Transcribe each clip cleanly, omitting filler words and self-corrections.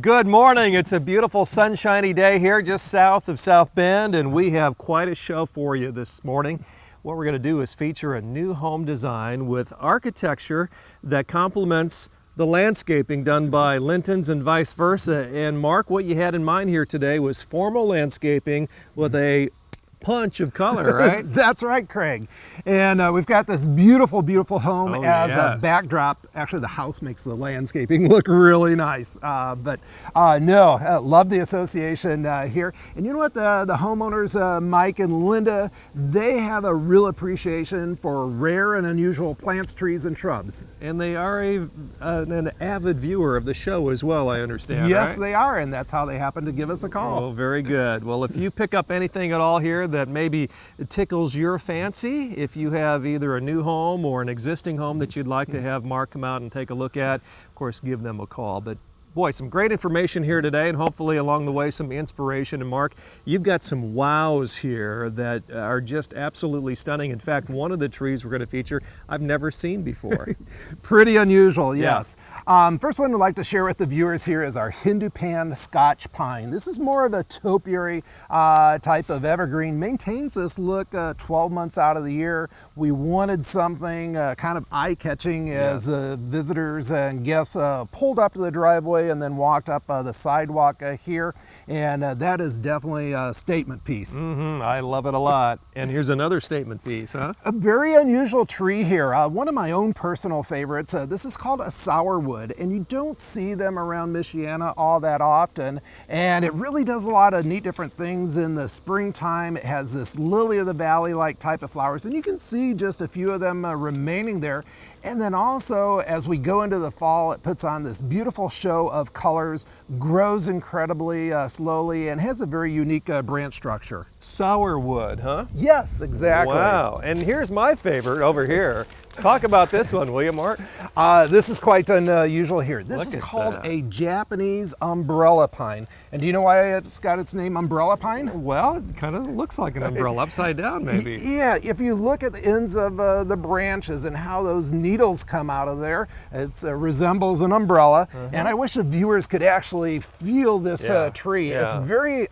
Good morning. It's a beautiful sunshiny day here just south of South Bend, and we have quite a show for you this morning. What we're going to do is feature a new home design with architecture that complements the landscaping done by Linton's and vice versa. And Mark, what you had in mind here today was formal landscaping with a punch of color, right? That's right, Craig. And we've got this beautiful, beautiful home as yes. a backdrop. Actually, the house makes the landscaping look really nice. Love the association here. And you know what? The homeowners, Mike and Linda, they have a real appreciation for rare and unusual plants, trees, and shrubs. And they are an avid viewer of the show as well, I understand. Yes, right? they are, and that's how they happen to give us a call. Oh, very good. Well, if you pick up anything at all here that maybe tickles your fancy, if you have either a new home or an existing home that you'd like to have Mark come out and take a look at, of course, give them a call. But boy, some great information here today, and hopefully along the way some inspiration. And Mark, you've got some wows here that are just absolutely stunning. In fact, one of the trees we're going to feature I've never seen before. Pretty unusual, yes. First one I'd like to share with the viewers here is our Hindu pan Scotch pine. This is more of a topiary type of evergreen. Maintains this look 12 months out of the year. We wanted something kind of eye-catching as visitors and guests pulled up to the driveway and then walked up the sidewalk here, and that is definitely a statement piece. I love it a lot. And here's another statement piece, huh? A very unusual tree here. One of my own personal favorites. This is called a sourwood, and you don't see them around Michiana all that often, and it really does a lot of neat different things in the springtime. It has this lily of the valley like type of flowers, and you can see just a few of them remaining there. And then also, as we go into the fall, it puts on this beautiful show of colors, grows incredibly slowly, and has a very unique branch structure. Sourwood, huh? Yes, exactly. Wow. And here's my favorite over here. Talk about this one, will you, Mark? This is quite unusual here. This Look is at called that. a Japanese umbrella pine. And do you know why it's got its name umbrella pine? Well, it kind of looks like an umbrella, upside down maybe. Yeah, if you look at the ends of the branches and how those needles come out of there, it resembles an umbrella. And I wish the viewers could actually feel this tree. Yeah. It's very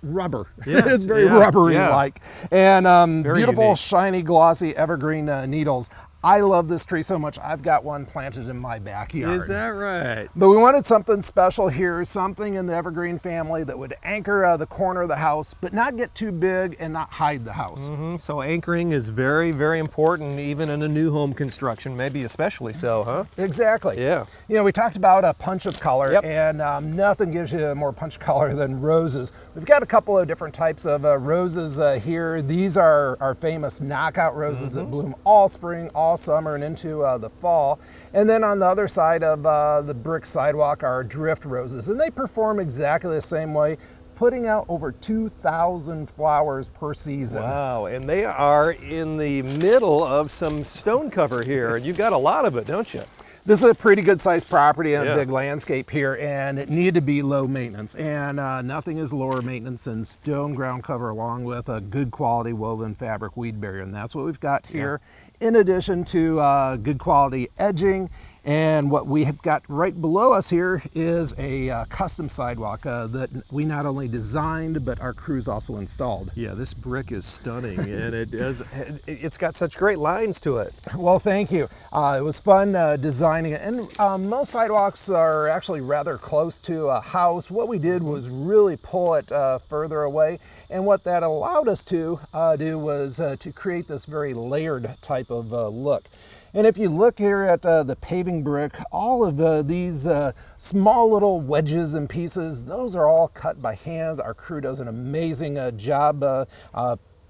rubber. Yes, It's very rubbery-like. And beautiful, unique. shiny, glossy evergreen needles. I love this tree so much, I've got one planted in my backyard. Is that right? But we wanted something special here, something in the Evergreen family that would anchor the corner of the house, but not get too big and not hide the house. So anchoring is very, very important, even in a new home construction, maybe especially so, huh? Exactly. Yeah. You know, we talked about a punch of color, Yep. and nothing gives you more punch color than roses. We've got a couple of different types of roses here. These are our famous knockout roses that bloom all spring, all summer, and into the fall. And then on the other side of the brick sidewalk are drift roses, and they perform exactly the same way, putting out over 2,000 flowers per season. Wow, and they are in the middle of some stone cover here, and you've got a lot of it, don't you? This is a pretty good sized property and a Yeah. big landscape here, and it needed to be low maintenance. And nothing is lower maintenance than stone ground cover along with a good quality woven fabric weed barrier. And that's what we've got here, in addition to good quality edging. And what we have got right below us here is a custom sidewalk that we not only designed, but our crews also installed. Yeah, this brick is stunning, and it's got such great lines to it. Well, thank you. It was fun designing it. And most sidewalks are actually rather close to a house. What we did was really pull it further away. And what that allowed us to do was to create this very layered type of look. And if you look here at the paving brick, all of these small little wedges and pieces, those are all cut by hands. Our crew does an amazing job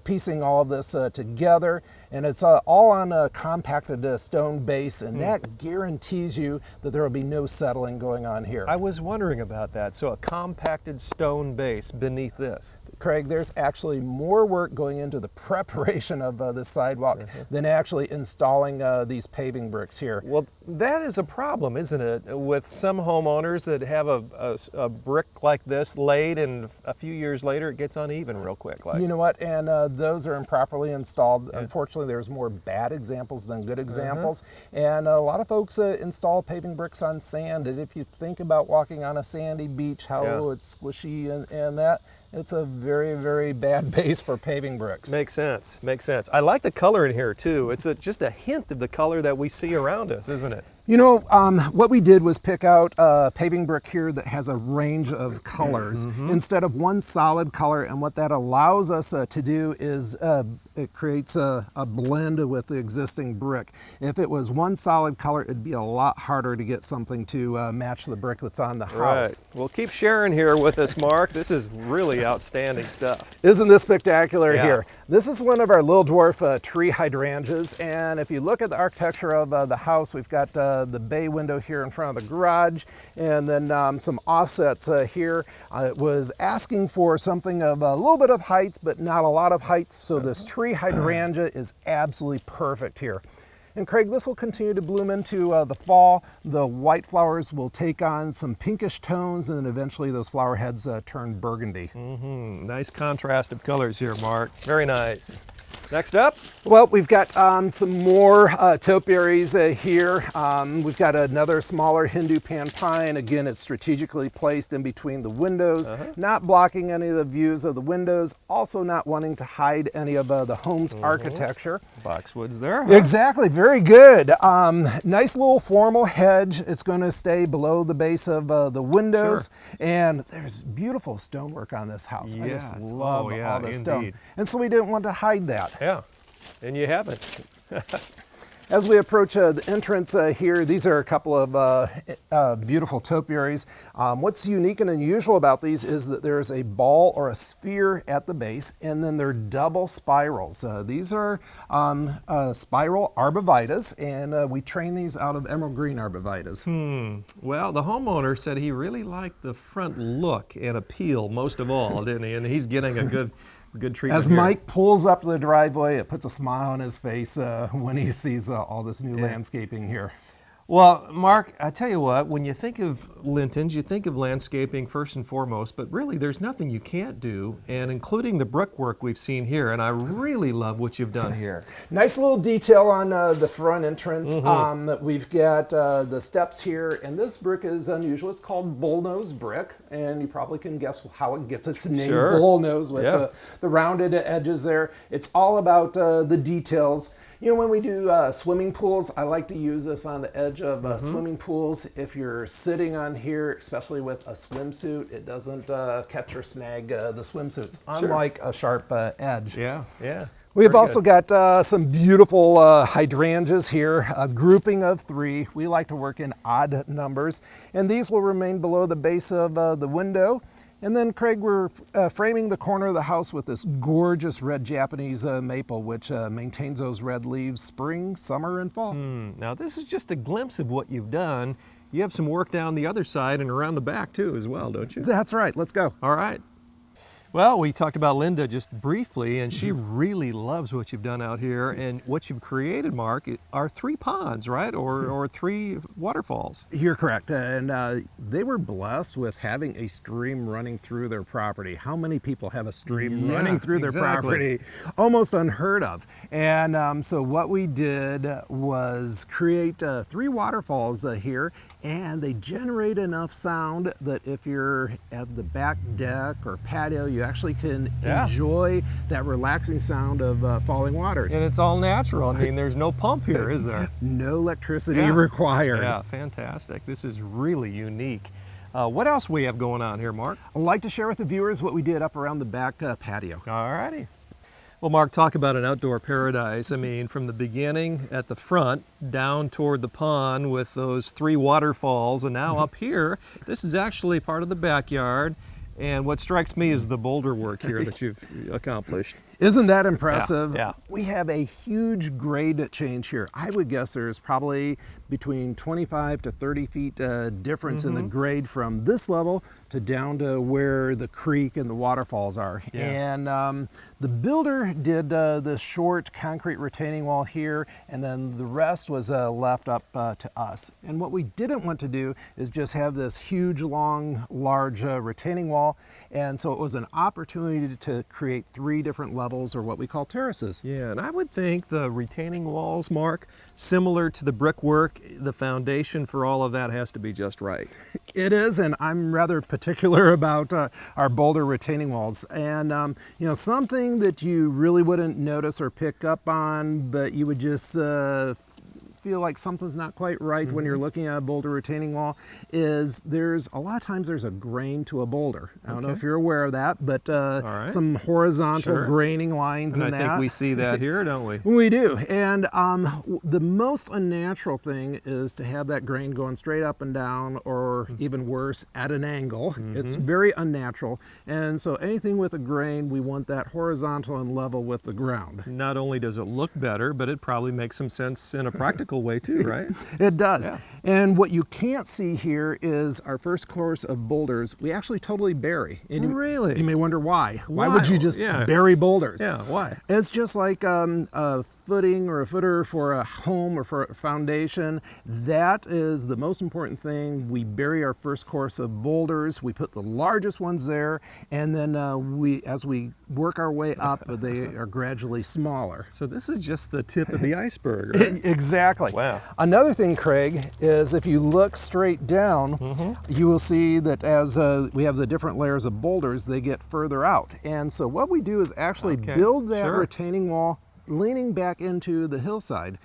piecing all of this together, and it's all on a compacted stone base, and that guarantees you that there will be no settling going on here. I was wondering about that. So a compacted stone base beneath this. Craig, there's actually more work going into the preparation of this sidewalk than actually installing these paving bricks here. Well, that is a problem, isn't it? With some homeowners that have a brick like this laid, and a few years later it gets uneven real quick. You know what? And those are improperly installed. Yeah. Unfortunately, there's more bad examples than good examples. And a lot of folks install paving bricks on sand. And if you think about walking on a sandy beach, how it's squishy and that, it's a very, very bad base for paving bricks. Makes sense, makes sense. I like the color in here too. It's just a hint of the color that we see around us, isn't it? You know, what we did was pick out a paving brick here that has a range of colors instead of one solid color. And what that allows us to do is it creates a blend with the existing brick. If it was one solid color, it'd be a lot harder to get something to match the brick that's on the house. Right. Well, keep sharing here with us, Mark. This is really outstanding stuff. Isn't this spectacular here? This is one of our little dwarf tree hydrangeas. And if you look at the architecture of the house, we've got the bay window here in front of the garage, and then some offsets here. It was asking for something of a little bit of height, but not a lot of height. So this tree hydrangea is absolutely perfect here. And Craig, this will continue to bloom into the fall. The white flowers will take on some pinkish tones, and then eventually those flower heads turn burgundy. Nice contrast of colors here, Mark. Very nice. Next up? Well, we've got some more topiaries here. We've got another smaller Hindu pan pine. Again, it's strategically placed in between the windows, not blocking any of the views of the windows, also not wanting to hide any of the home's architecture. Boxwoods there, huh? Exactly, very good. Nice little formal hedge. It's going to stay below the base of the windows. And there's beautiful stonework on this house. I just love all the stone. And so we didn't want to hide that. Yeah, and you haven't. As we approach the entrance here, these are a couple of beautiful topiaries. What's unique and unusual about these is that there's a ball or a sphere at the base, and then they're double spirals. These are spiral arborvitaes, and we train these out of emerald green arborvitaes. Well, the homeowner said he really liked the front look and appeal most of all, didn't he? And he's getting a good treatment. As Mike pulls up the driveway, it puts a smile on his face when he sees all this new landscaping here. Well, Mark, I tell you what, when you think of Lintons, you think of landscaping first and foremost, but really there's nothing you can't do, and including the brickwork we've seen here, and I really love what you've done here. Nice little detail on the front entrance. We've got the steps here, and this brick is unusual. It's called bullnose brick, and you probably can guess how it gets its name, bullnose, with the rounded edges there. It's all about the details. You know, when we do swimming pools, I like to use this on the edge of swimming pools. If you're sitting on here, especially with a swimsuit, it doesn't catch or snag the swimsuits, unlike a sharp edge. We've also got some beautiful hydrangeas here, a grouping of 3. We like to work in odd numbers, and these will remain below the base of the window. And then, Craig, we're framing the corner of the house with this gorgeous red Japanese maple, which maintains those red leaves spring, summer, and fall. Now, this is just a glimpse of what you've done. You have some work down the other side and around the back, too, as well, don't you? That's right. Let's go. All right. Well, we talked about Linda just briefly, and she really loves what you've done out here. And what you've created, Mark, are 3 ponds, right? Or 3 waterfalls. You're correct. And they were blessed with having a stream running through their property. How many people have a stream running through their property? Almost unheard of. And so what we did was create 3 waterfalls here, and they generate enough sound that if you're at the back deck or patio, you actually can enjoy that relaxing sound of falling waters. And it's all natural. I mean, there's no pump here, is there? No electricity required. Yeah, fantastic. This is really unique. What else we have going on here, Mark? I'd like to share with the viewers what we did up around the back patio. All righty. Well, Mark, talk about an outdoor paradise. I mean, from the beginning at the front down toward the pond with those 3 waterfalls, and now up here, this is actually part of the backyard. And what strikes me is the boulder work here that you've accomplished. Isn't that impressive? Yeah. We have a huge grade change here. I would guess there's probably between 25 to 30 feet difference in the grade from this level to down to where the creek and the waterfalls are. Yeah. And the builder did the short concrete retaining wall here, and then the rest was left up to us. And what we didn't want to do is just have this huge, long, large retaining wall. And so it was an opportunity to create 3 different levels, or what we call terraces. Yeah, and I would think the retaining walls, Mark, similar to the brickwork, the foundation for all of that has to be just right. It is, and I'm rather particular about our boulder retaining walls. And you know, something that you really wouldn't notice or pick up on, but you would just feel like something's not quite right when you're looking at a boulder retaining wall, is there's a lot of times there's a grain to a boulder. I don't know if you're aware of that, but some horizontal graining lines in and that. I think we see that here, don't we? We do. And the most unnatural thing is to have that grain going straight up and down, or even worse, at an angle. It's very unnatural. And so anything with a grain, we want that horizontal and level with the ground. Not only does it look better, but it probably makes some sense in a practical way too, right? It does. Yeah. And what you can't see here is our first course of boulders. We actually totally bury. And Really? You may wonder why. Why would you just bury boulders? Yeah, why? It's just like a footing or a footer for a home or for a foundation. That is the most important thing. We bury our first course of boulders. We put the largest ones there, and then as we work our way up, they are gradually smaller. So this is just the tip of the iceberg, right? Exactly. Wow. Another thing, Craig, is if you look straight down, you will see that as we have the different layers of boulders, they get further out. And so what we do is actually build that retaining wall leaning back into the hillside.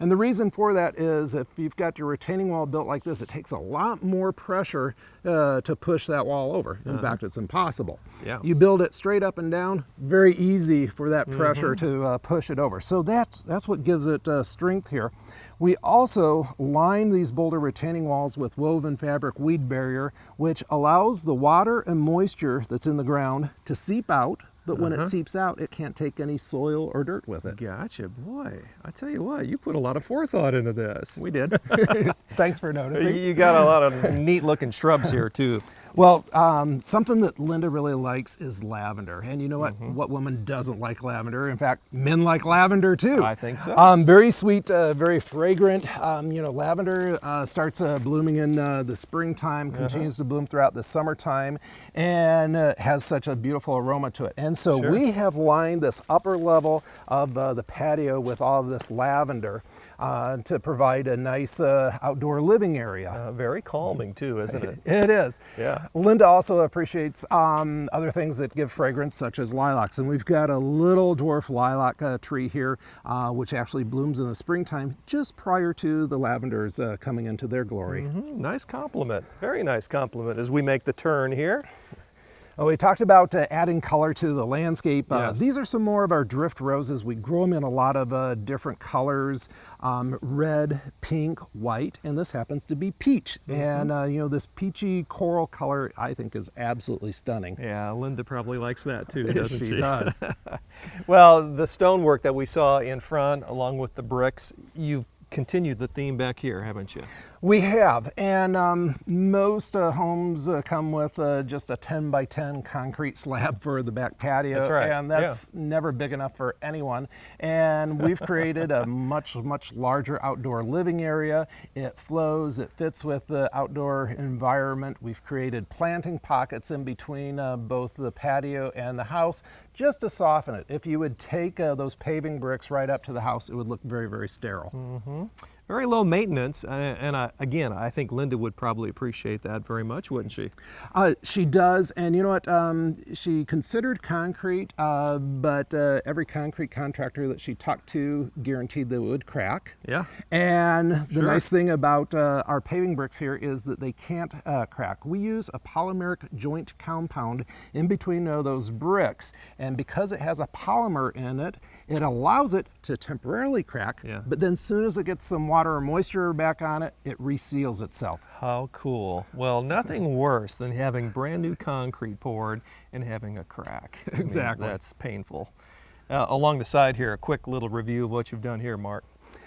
And the reason for that is if you've got your retaining wall built like this, it takes a lot more pressure to push that wall over. In fact, it's impossible. Yeah. You build it straight up and down, very easy for that pressure to push it over. So that's what gives it strength here. We also line these boulder retaining walls with woven fabric weed barrier, which allows the water and moisture that's in the ground to seep out. But when it seeps out, it can't take any soil or dirt with it. Gotcha. Boy, I tell you what, you put a lot of forethought into this. We did. Thanks for noticing. You got a lot of neat looking shrubs here too. Well, something that Linda really likes is lavender. And you know what? What woman doesn't like lavender? In fact, men like lavender too. I think so. Very sweet, very fragrant. You know, lavender starts blooming in the springtime, continues to bloom throughout the summertime, and has such a beautiful aroma to it. And so we have lined this upper level of the patio with all of this lavender to provide a nice outdoor living area. Very calming too, isn't it? It is. Yeah. Linda also appreciates other things that give fragrance, such as lilacs. And we've got a little dwarf lilac tree here, which actually blooms in the springtime just prior to the lavenders coming into their glory. Nice compliment. Very nice compliment as we make the turn here. Oh, we talked about adding color to the landscape. Yes. These are some more of our drift roses. We grow them in a lot of different colors, red, pink, white, and this happens to be peach. And you know, this peachy coral color I think is absolutely stunning. Yeah, Linda probably likes that too, doesn't she? She does. Well, the stonework that we saw in front, along with the bricks, you've continued the theme back here, haven't you? We have, and most homes come with just a 10 by 10 concrete slab for the back patio. That's right. And that's never big enough for anyone. And we've created a much larger outdoor living area. It flows, it fits with the outdoor environment. We've created planting pockets in between both the patio and the house just to soften it. If you would take those paving bricks right up to the house, it would look very sterile. Very low maintenance, and again, I think Linda would probably appreciate that very much, wouldn't she? She does, and you know what? She considered concrete, but every concrete contractor that she talked to guaranteed they would crack. Yeah. And the nice thing about our paving bricks here is that they can't crack. We use a polymeric joint compound in between those bricks, and because it has a polymer in it, it allows it to temporarily crack, but then as soon as it gets some water or moisture back on it, it reseals itself. How cool. Well, nothing worse than having brand new concrete poured and having a crack. Exactly. That's painful. along the side here, a quick little review of what you've done here, Mark.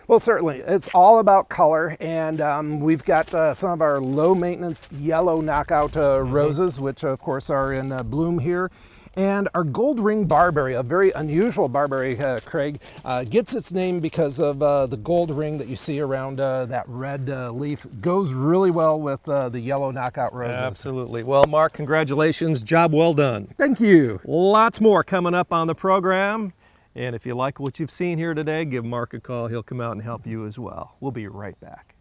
Well, certainly. It's all about color, and we've got some of our low-maintenance yellow knockout roses, which of course are in bloom here. And our gold ring barberry, a very unusual barberry, Craig, gets its name because of the gold ring that you see around that red leaf. Goes really well with the yellow knockout roses. Absolutely. Well, Mark, congratulations. Job well done. Thank you. Lots more coming up on the program. And if you like what you've seen here today, give Mark a call. He'll come out and help you as well. We'll be right back.